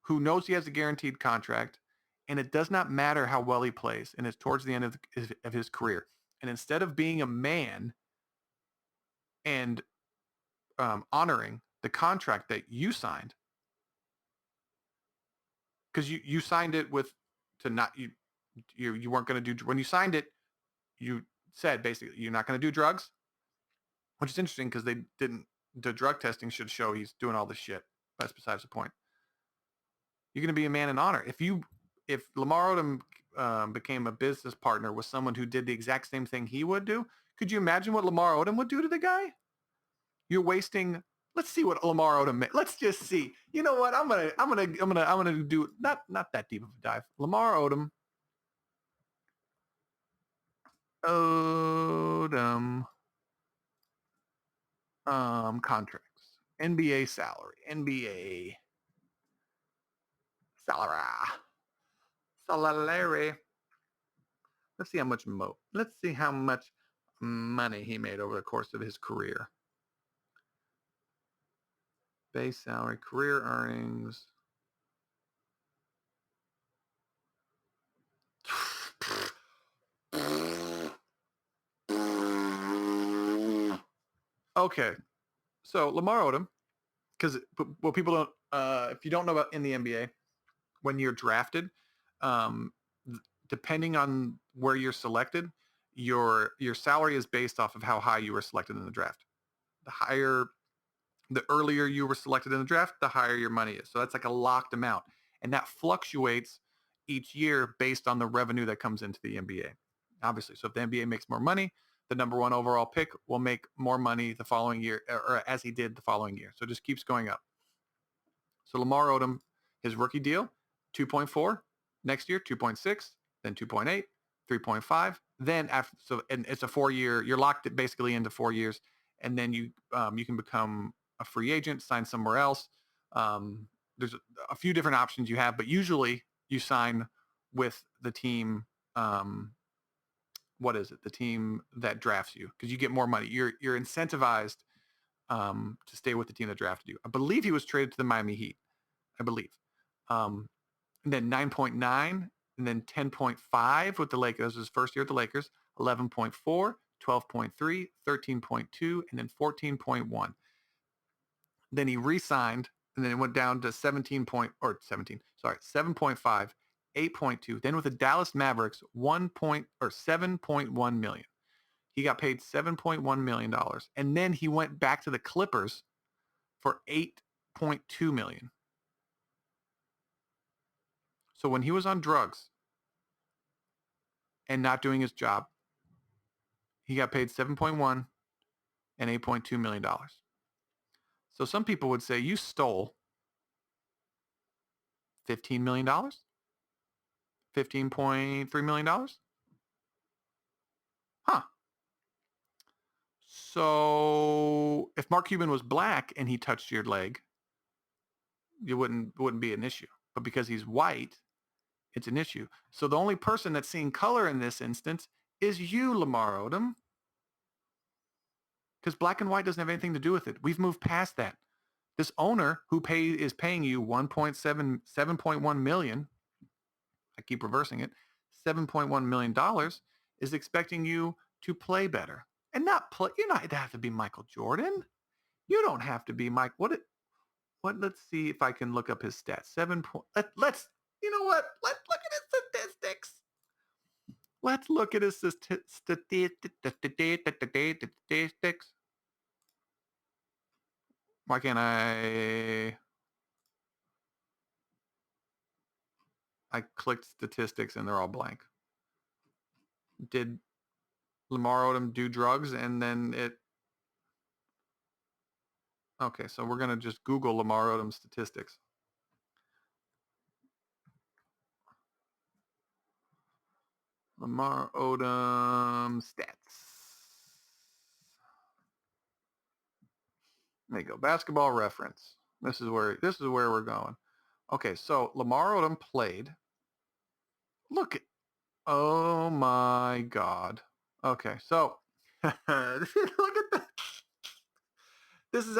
who knows he has a guaranteed contract, and it does not matter how well he plays, and it's towards the end of his career. And instead of being a man and honoring the contract that you signed, because you signed it with to not you weren't going to do when you signed it, you said basically you're not going to do drugs, which is interesting because they didn't. The drug testing should show he's doing all this shit. That's besides the point. You're going to be a man in honor. If Lamar Odom became a business partner with someone who did the exact same thing he would do, could you imagine what Lamar Odom would do to the guy? You're wasting. Let's see what Lamar Odom made. Let's just see. You know what? I'm gonna do not that deep of a dive. Lamar Odom contracts. NBA salary. NBA salary. Let's see how much Let's see how much money he made over the course of his career. Base salary, career earnings. Okay, so Lamar Odom, because what people don't, if you don't know about in the NBA, when you're drafted, um, depending on where you're selected, your salary is based off of how high you were selected in the draft. The earlier you were selected in the draft, the higher your money is. So that's like a locked amount, and that fluctuates each year based on the revenue that comes into the NBA. Obviously, so if the NBA makes more money, the number one overall pick will make more money the following year, or as he did the following year. So it just keeps going up. So Lamar Odom, his rookie deal, 2.4. Next year, 2.6, then 2.8, 3.5. Then after, so and it's a 4-year. You're locked it basically into 4 years, and then you can become a free agent, sign somewhere else. There's a few different options you have, but usually you sign with the team. What is it? The team that drafts you because you get more money. You're incentivized to stay with the team that drafted you. I believe he was traded to the Miami Heat. I believe. And then 9.9, and then 10.5 with the Lakers. This was his first year at the Lakers. 11.4, 12.3, 13.2, and then 14.1. Then he re-signed, and then it went down to 7.5, 8.2. Then with the Dallas Mavericks, 7.1 million. He got paid $7.1 million. And then he went back to the Clippers for 8.2 million. So when he was on drugs and not doing his job, he got paid 7.1 and $8.2 million. So some people would say you stole $15 million, $15.3 million. Huh. So if Mark Cuban was black and he touched your leg, it wouldn't be an issue. But because he's white, it's an issue. So the only person that's seeing color in this instance is you, Lamar Odom. because black and white doesn't have anything to do with it. We've moved past that. This owner who is paying you 7.1 million, I keep reversing it, $7.1 million is expecting you to play better and not play. You don't have to be Michael Jordan. You don't have to be Mike. Let's see if I can look up his stats. Let's, you know what? Let's look at his statistics. Let's look at his statistics. Why can't I clicked statistics and they're all blank. Did Lamar Odom do drugs and then it... Okay, so we're going to just Google Lamar Odom statistics. Lamar Odom stats. There you go. Basketball Reference. This is where we're going. Okay, so Lamar Odom played. Look at... Oh my God. Okay, so look at that. This is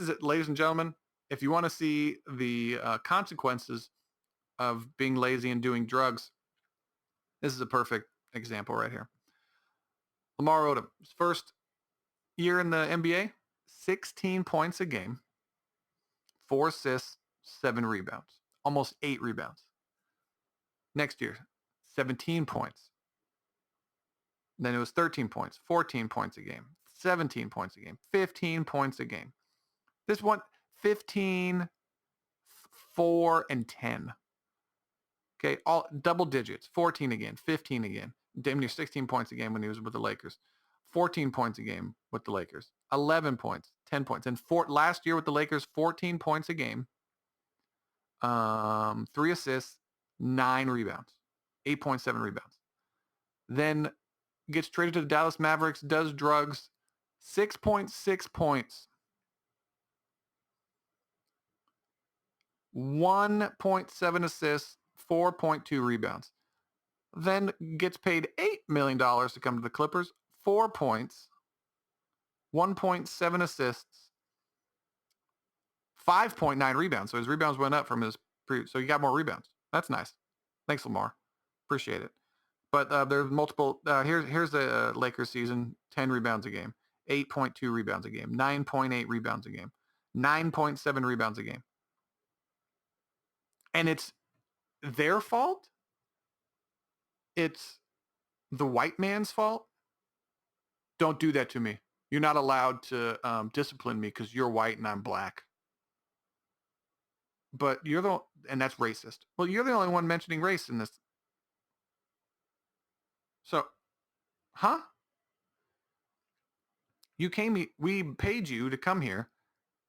it, ladies and gentlemen. If you want to see the consequences of being lazy and doing drugs, this is a perfect example right here. Lamar Odom, his first year in the NBA, 16 points a game, 4 assists, 7 rebounds, almost 8 rebounds. Next year, 17 points. Then it was 13 points, 14 points a game, 17 points a game, 15 points a game. This one, 15, 4, and 10. Okay, all double digits, 14 again, 15 again. Damn near 16 points a game when he was with the Lakers. 14 points a game with the Lakers. 11 points, 10 points. And last year with the Lakers, 14 points a game. 3 assists, 9 rebounds. 8.7 rebounds. Then gets traded to the Dallas Mavericks, does drugs, 6.6 points. 1.7 assists, 4.2 rebounds. Then gets paid $8 million to come to the Clippers, 4 points, 1.7 assists, 5.9 rebounds. So his rebounds went up from his previous. So he got more rebounds. That's nice. Thanks, Lamar. Appreciate it. But there's multiple. Here's the Lakers season: 10 rebounds a game, 8.2 rebounds a game, 9.8 rebounds a game, 9.7 rebounds a game. And it's their fault. It's the white man's fault. Don't do that to me. You're not allowed to discipline me because you're white and I'm black. But and that's racist. Well, you're the only one mentioning race in this. So, huh? We paid you to come here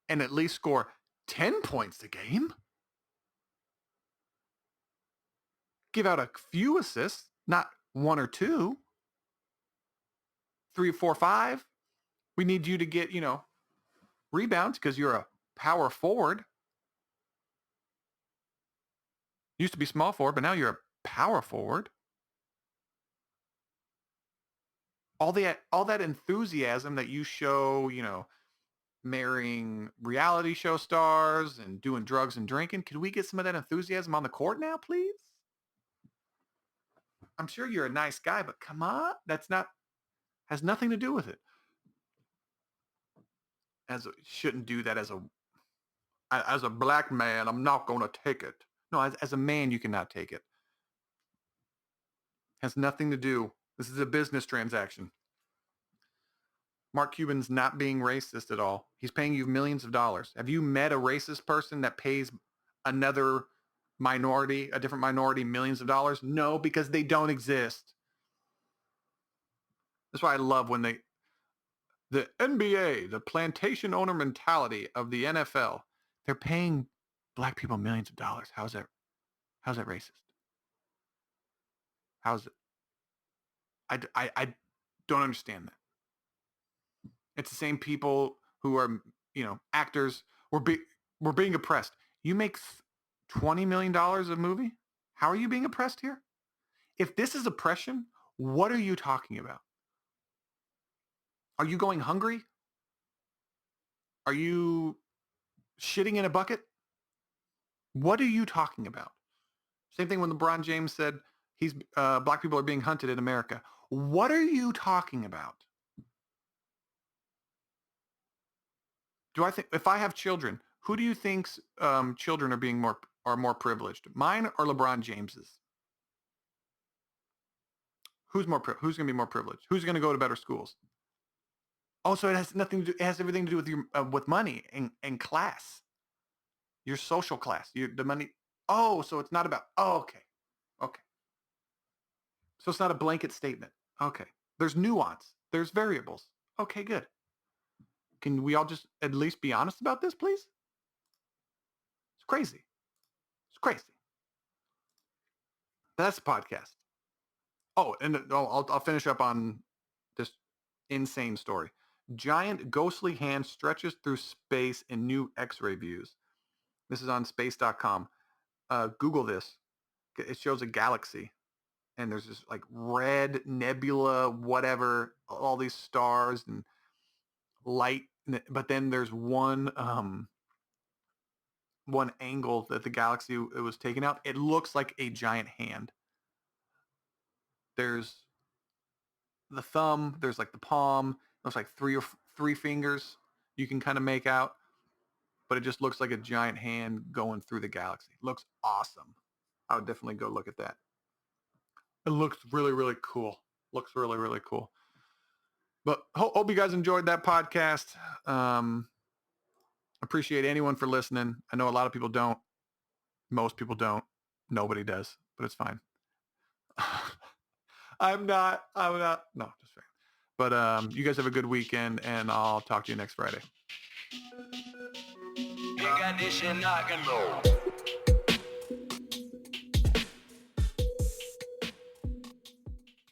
and at least score 10 points a game. Give out a few assists, not 1 or 2, 3 or 4 or 5. We need you to get, rebounds because you're a power forward. Used to be small forward, but now you're a power forward. All that enthusiasm that you show, marrying reality show stars and doing drugs and drinking. Could we get some of that enthusiasm on the court now, please? I'm sure you're a nice guy, but come on, has nothing to do with it. Shouldn't do that as a black man. I'm not going to take it. No, as a man, you cannot take it. Has nothing to do. This is a business transaction. Mark Cuban's not being racist at all. He's paying you millions of dollars. Have you met a racist person that pays another minority, a different minority, millions of dollars? No, because they don't exist. That's why I love when the NBA, the plantation owner mentality of the NFL, they're paying black people millions of dollars. How's that racist? How's it? I don't understand that. It's the same people who are, actors. We're being oppressed. You make $20 million a movie? How are you being oppressed here? If this is oppression, what are you talking about? Are you going hungry? Are you shitting in a bucket? What are you talking about? Same thing when LeBron James said he's black people are being hunted in America. What are you talking about? Do I think if I have children, who do you think's children are more privileged? Mine or LeBron James's? Who's going to be more privileged? Who's going to go to better schools? Oh, so it has nothing to do, it has everything to do with your with money and class. Your social class. The money. Oh, so it's not about. Oh, okay. Okay. So it's not a blanket statement. Okay. There's nuance. There's variables. Okay, good. Can we all just at least be honest about this, please? It's crazy. It's crazy. That's the podcast. Oh, and I'll finish up on this insane story. Giant ghostly hand stretches through space in new X-ray views. This is on space.com. Google this. It shows a galaxy, and there's this like red nebula, whatever, all these stars and light. But then there's one angle that the galaxy it was taken out. It looks like a giant hand. There's the thumb. There's like the palm. It looks like three fingers you can kind of make out, but it just looks like a giant hand going through the galaxy. Looks awesome. I would definitely go look at that. It looks really, really cool. Looks really, really cool. But hope you guys enjoyed that podcast. Appreciate anyone for listening. I know a lot of people don't. Most people don't. Nobody does, but it's fine. I'm not. No, just fair. But you guys have a good weekend, and I'll talk to you next Friday. You got this shit knocking.